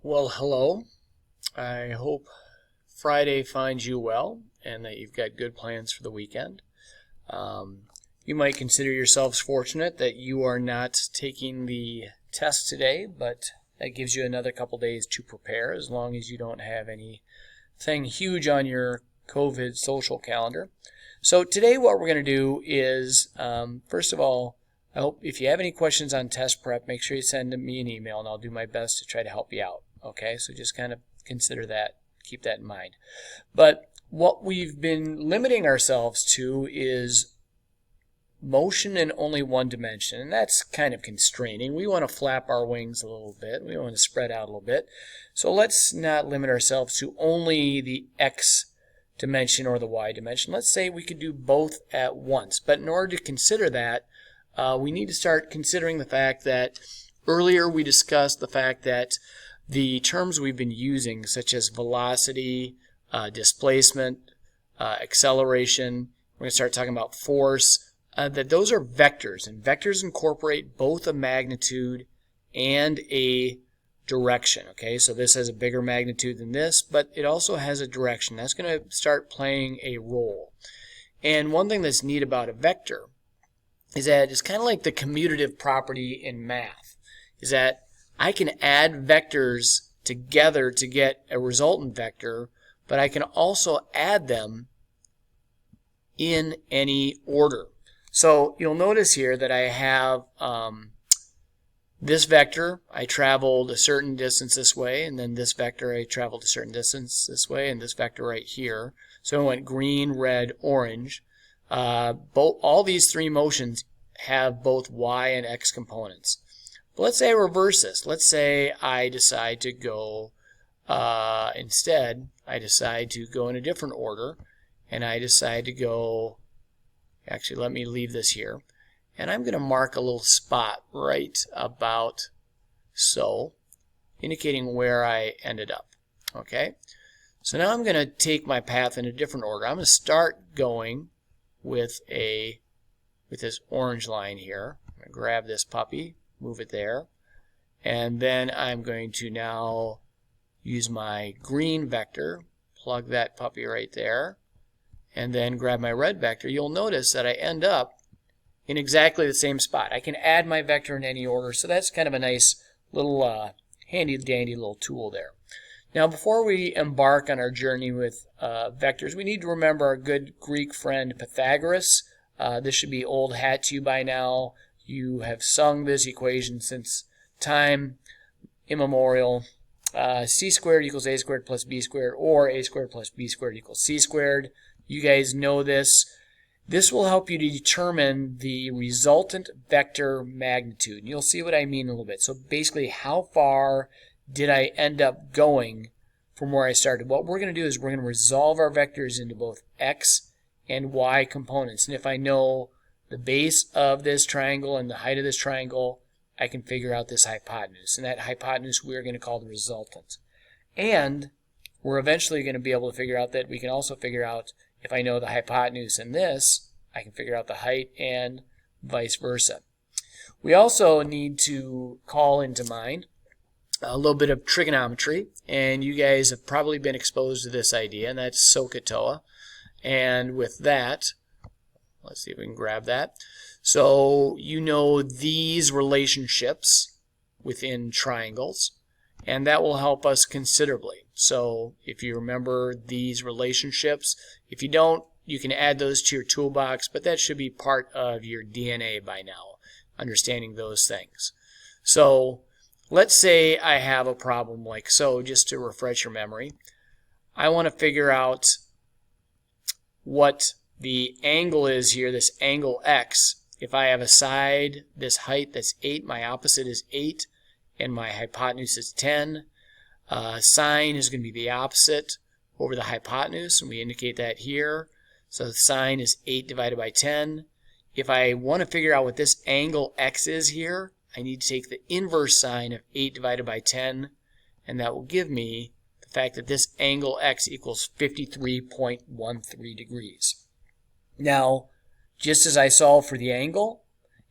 Well, hello. I hope Friday finds you well and that you've got good plans for the weekend. You might consider yourselves fortunate that you are not taking the test today, but that gives you another couple days to prepare as long as you don't have anything huge on your COVID social calendar. So today what we're going to do is, first of all, I hope if you have any questions on test prep, make sure you send me an email and I'll do my best to try to help you out. Okay, so just kind of consider that, keep that in mind. But what we've been limiting ourselves to is motion in only one dimension, and that's kind of constraining. We want to flap our wings a little bit. We want to spread out a little bit. So let's not limit ourselves to only the X dimension or the Y dimension. Let's say we could do both at once. But in order to consider that, we need to start considering the fact that earlier we discussed the fact that the terms we've been using, such as velocity, displacement, acceleration, we're going to start talking about force, that those are vectors, and vectors incorporate both a magnitude and a direction. Okay, so this has a bigger magnitude than this, but it also has a direction. That's going to start playing a role. And one thing that's neat about a vector is that it's kind of like the commutative property in math, is that I can add vectors together to get a resultant vector, but I can also add them in any order. So you'll notice here that I have this vector, I traveled a certain distance this way, and then this vector I traveled a certain distance this way, and this vector right here. So I went green, red, orange. All these three motions have both y and x components. But let's say I reverse this. Let's say I decide to go, instead, I decide to go in a different order, and I decide to go, actually let me leave this here, and I'm going to mark a little spot right about so, indicating where I ended up. Okay, so now I'm going to take my path in a different order. I'm going to start going with this orange line here. I'm going to grab this puppy, move it there, and then I'm going to now use my green vector, plug that puppy right there, and then grab my red vector. You'll notice that I end up in exactly the same spot. I can add my vector in any order, so that's kind of a nice little handy-dandy little tool there. Now, before we embark on our journey with vectors, we need to remember our good Greek friend Pythagoras. This should be old hat to you by now. You have sung this equation since time immemorial. C squared equals a squared plus b squared, or a squared plus b squared equals c squared. You guys know this. This will help you to determine the resultant vector magnitude. And you'll see what I mean in a little bit. So basically, how far did I end up going from where I started? What we're going to do is we're going to resolve our vectors into both x and y components. And if I know the base of this triangle and the height of this triangle, I can figure out this hypotenuse. And that hypotenuse we're going to call the resultant. And we're eventually going to be able to figure out that we can also figure out, if I know the hypotenuse in this, I can figure out the height and vice versa. We also need to call into mind a little bit of trigonometry, and you guys have probably been exposed to this idea, and that's SOHCAHTOA. And with that, let's see if we can grab that. So you know these relationships within triangles, and that will help us considerably. So if you remember these relationships, if you don't, you can add those to your toolbox, but that should be part of your DNA by now, understanding those things. So let's say I have a problem like so, just to refresh your memory. I want to figure out what the angle is here, this angle x. If I have a side, this height that's 8, my opposite is 8, and my hypotenuse is 10. Sine is going to be the opposite over the hypotenuse, and we indicate that here. So the sine is 8 divided by 10. If I want to figure out what this angle x is here, I need to take the inverse sine of 8 divided by 10, and that will give me the fact that this angle x equals 53.13 degrees. Now, just as I solved for the angle,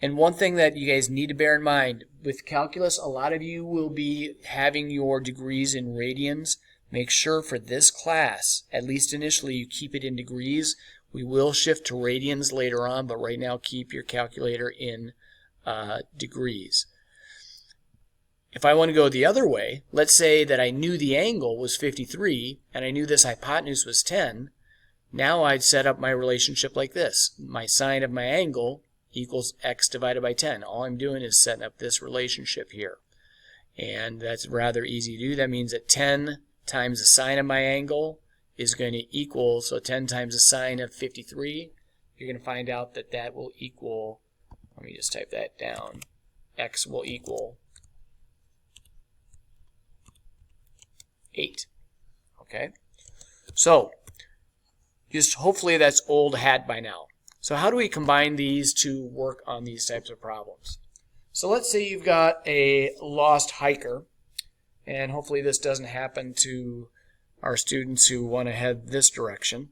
And one thing that you guys need to bear in mind, with calculus, a lot of you will be having your degrees in radians. Make sure for this class, at least initially, you keep it in degrees. We will shift to radians later on, but right now keep your calculator in degrees. If I want to go the other way, let's say that I knew the angle was 53 and I knew this hypotenuse was 10. Now I'd set up my relationship like this. My sine of my angle equals x divided by 10. All I'm doing is setting up this relationship here. And that's rather easy to do. That means that 10 times the sine of my angle is going to equal, so 10 times the sine of 53, you're going to find out that that will equal, let me just type that down, x will equal 8. Okay? So, just hopefully that's old hat by now. So how do we combine these to work on these types of problems? So let's say you've got a lost hiker, and hopefully this doesn't happen to our students who want to head this direction.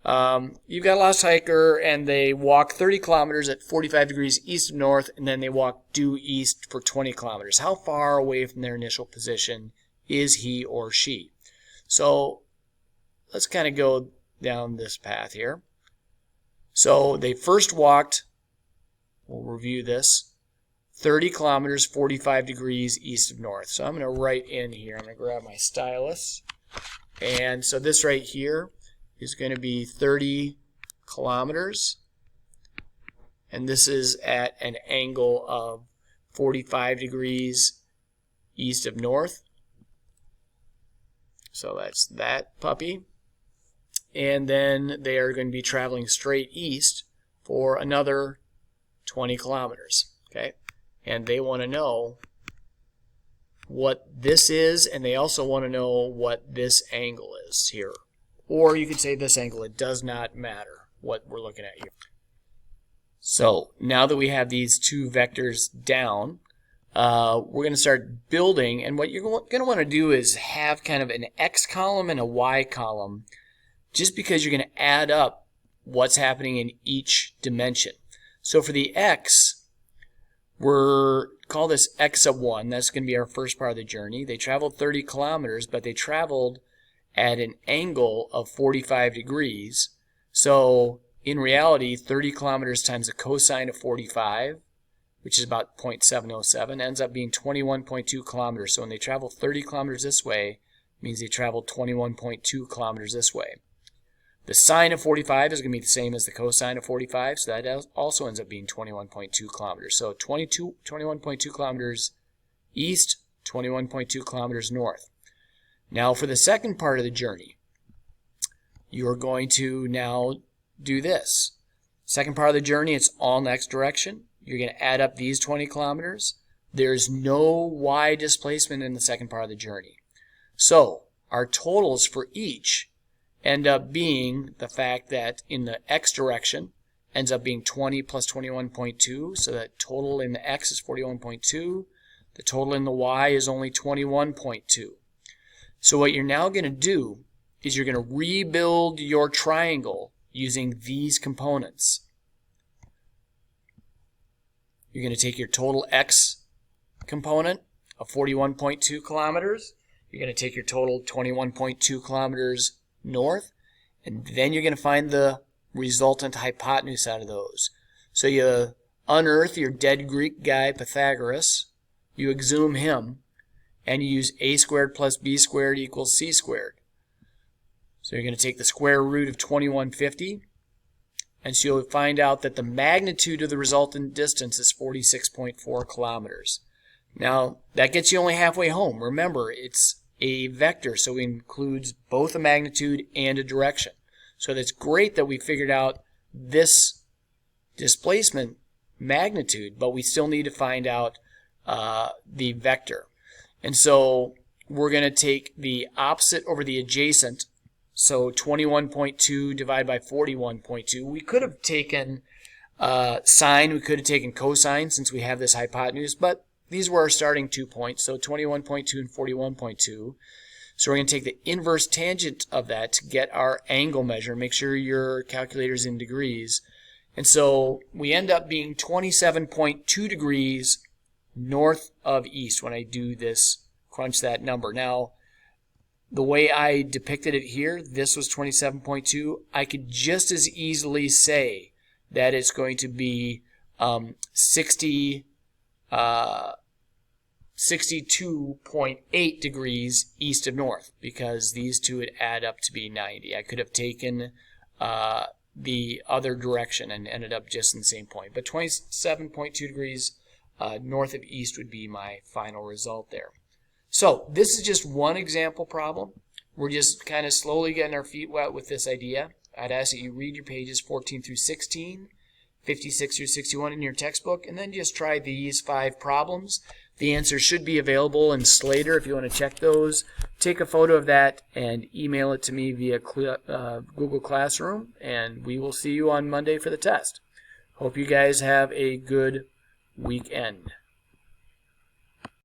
You've got a lost hiker and they walk 30 kilometers at 45 degrees east of north, and then they walk due east for 20 kilometers. How far away from their initial position is he or she? So let's kind of go down this path here. So they first walked, we'll review this, 30 kilometers, 45 degrees east of north. So I'm going to write in here. I'm going to grab my stylus. And so this right here is going to be 30 kilometers. And this is at an angle of 45 degrees east of north. So that's that puppy. And then they are going to be traveling straight east for another 20 kilometers. Okay? And they want to know what this is, and they also want to know what this angle is here. Or you could say this angle. It does not matter what we're looking at here. So now that we have these two vectors down, we're going to start building, and what you're going to want to do is have kind of an x column and a y column, just because you're going to add up what's happening in each dimension. So for the x, we're call this x sub 1. That's going to be our first part of the journey. They traveled 30 kilometers, but they traveled at an angle of 45 degrees. So in reality, 30 kilometers times the cosine of 45, which is about 0.707, ends up being 21.2 kilometers. So when they travel 30 kilometers this way, it means they traveled 21.2 kilometers this way. The sine of 45 is going to be the same as the cosine of 45, so that also ends up being 21.2 kilometers. So 21.2 kilometers east, 21.2 kilometers north. Now for the second part of the journey, you're going to now do this. Second part of the journey, it's all in x direction. You're going to add up these 20 kilometers. There's no y displacement in the second part of the journey. So our totals for each end up being the fact that in the x direction ends up being 20 plus 21.2, so that total in the x is 41.2. The total in the y is only 21.2. So what you're now going to do is you're going to rebuild your triangle using these components. You're going to take your total x component of 41.2 kilometers. You're going to take your total 21.2 kilometers north, and then you're going to find the resultant hypotenuse out of those. So you unearth your dead Greek guy Pythagoras, you exhume him, and you use a squared plus b squared equals c squared. So you're going to take the square root of 2150, and so you'll find out that the magnitude of the resultant distance is 46.4 kilometers. Now, that gets you only halfway home. Remember, it's a vector, so it includes both a magnitude and a direction. So that's great that we figured out this displacement magnitude, but we still need to find out the vector. And so we're going to take the opposite over the adjacent. So 21.2 divided by 41.2. We could have taken sine, we could have taken cosine since we have this hypotenuse, but these were our starting 2 points, so 21.2 and 41.2. So we're going to take the inverse tangent of that to get our angle measure. Make sure your calculator's in degrees. And so we end up being 27.2 degrees north of east when I do this, crunch that number. Now, the way I depicted it here, this was 27.2. I could just as easily say that it's going to be 62.8 degrees east of north, because these two would add up to be 90. I could have taken the other direction and ended up just in the same point. But 27.2 degrees north of east would be my final result there. So this is just one example problem. We're just kind of slowly getting our feet wet with this idea. I'd ask that you read your pages 14 through 16, 56 through 61 in your textbook, and then just try these 5 problems. The answers should be available in Slader if you want to check those. Take a photo of that and email it to me via Google Classroom, and we will see you on Monday for the test. Hope you guys have a good weekend.